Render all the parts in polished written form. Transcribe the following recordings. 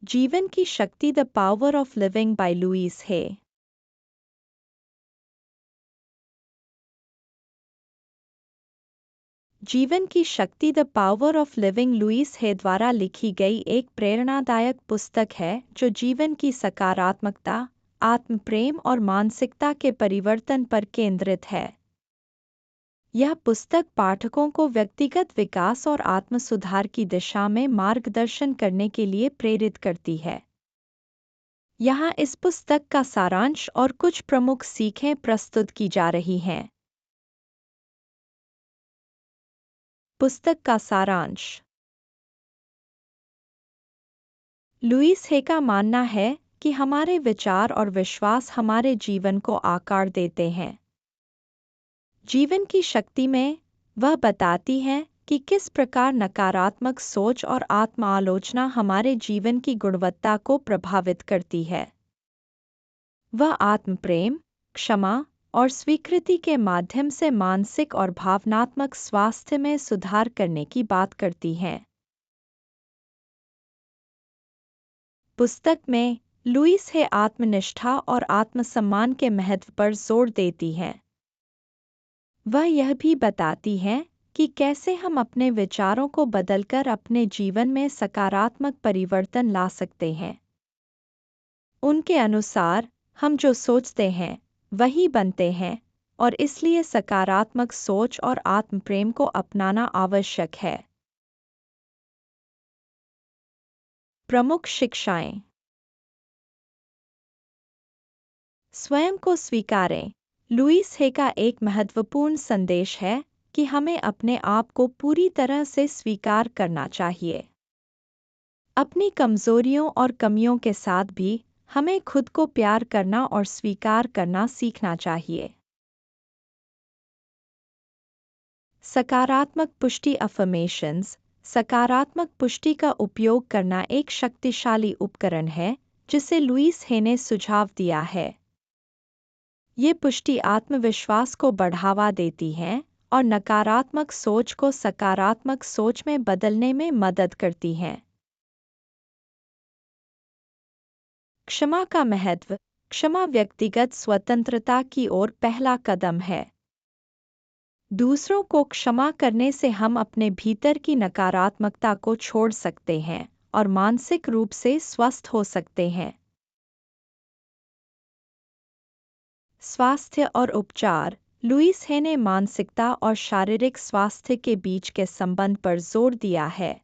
जीवन की शक्ति the power of living by Louise Hay. जीवन की शक्ति the power of living Louise Hay द्वारा लिखी गई एक प्रेरणादायक पुस्तक है जो जीवन की सकारात्मकता, आत्मप्रेम और मानसिकता के परिवर्तन पर केंद्रित है। यह पुस्तक पाठकों को व्यक्तिगत विकास और आत्म सुधार की दिशा में मार्गदर्शन करने के लिए प्रेरित करती है। यहाँ इस पुस्तक का सारांश और कुछ प्रमुख सीखें प्रस्तुत की जा रही हैं। पुस्तक का सारांश। लुईस हे का मानना है कि हमारे विचार और विश्वास हमारे जीवन को आकार देते हैं। जीवन की शक्ति में वह बताती है कि किस प्रकार नकारात्मक सोच और आत्म आलोचना हमारे जीवन की गुणवत्ता को प्रभावित करती है। वह आत्मप्रेम, क्षमा और स्वीकृति के माध्यम से मानसिक और भावनात्मक स्वास्थ्य में सुधार करने की बात करती है। पुस्तक में लुईस हे आत्मनिष्ठा और आत्मसम्मान के महत्व पर जोर देती है। वह यह भी बताती है कि कैसे हम अपने विचारों को बदलकर अपने जीवन में सकारात्मक परिवर्तन ला सकते हैं। उनके अनुसार हम जो सोचते हैं वही बनते हैं और इसलिए सकारात्मक सोच और आत्मप्रेम को अपनाना आवश्यक है। प्रमुख शिक्षाएं। स्वयं को स्वीकारें। लुईस हे का एक महत्वपूर्ण संदेश है कि हमें अपने आप को पूरी तरह से स्वीकार करना चाहिए। अपनी कमजोरियों और कमियों के साथ भी हमें खुद को प्यार करना और स्वीकार करना सीखना चाहिए। सकारात्मक पुष्टि अफर्मेशंस। सकारात्मक पुष्टि का उपयोग करना एक शक्तिशाली उपकरण है जिसे लुईस हे ने सुझाव दिया है। ये पुष्टि आत्मविश्वास को बढ़ावा देती है और नकारात्मक सोच को सकारात्मक सोच में बदलने में मदद करती हैं। क्षमा का महत्व। क्षमा व्यक्तिगत स्वतंत्रता की ओर पहला कदम है। दूसरों को क्षमा करने से हम अपने भीतर की नकारात्मकता को छोड़ सकते हैं और मानसिक रूप से स्वस्थ हो सकते हैं। स्वास्थ्य और उपचार। लुईस हे ने मानसिकता और शारीरिक स्वास्थ्य के बीच के संबंध पर जोर दिया है।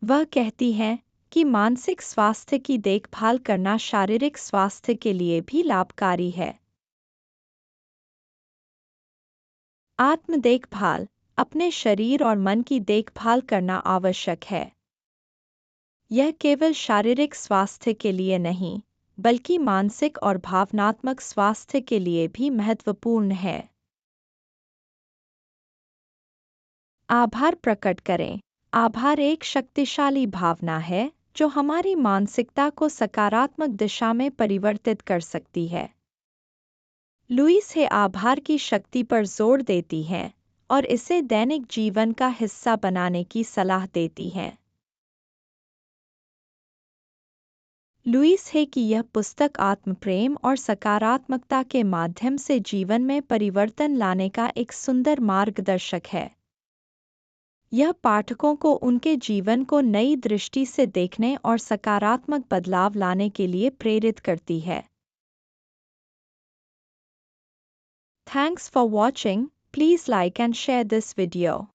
वह कहती हैं कि मानसिक स्वास्थ्य की देखभाल करना शारीरिक स्वास्थ्य के लिए भी लाभकारी है। आत्म देखभाल। अपने शरीर और मन की देखभाल करना आवश्यक है। यह केवल शारीरिक स्वास्थ्य के लिए नहीं, बल्कि मानसिक और भावनात्मक स्वास्थ्य के लिए भी महत्वपूर्ण है। आभार प्रकट करें। आभार एक शक्तिशाली भावना है जो हमारी मानसिकता को सकारात्मक दिशा में परिवर्तित कर सकती है। लुईस हे आभार की शक्ति पर जोर देती हैं और इसे दैनिक जीवन का हिस्सा बनाने की सलाह देती हैं। लुईस हे की यह पुस्तक आत्मप्रेम और सकारात्मकता के माध्यम से जीवन में परिवर्तन लाने का एक सुंदर मार्गदर्शक है। यह पाठकों को उनके जीवन को नई दृष्टि से देखने और सकारात्मक बदलाव लाने के लिए प्रेरित करती है। Thanks for watching. Please like and share this video.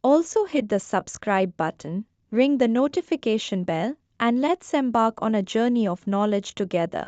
Also hit the subscribe button, ring the notification bell, and let's embark on a journey of knowledge together.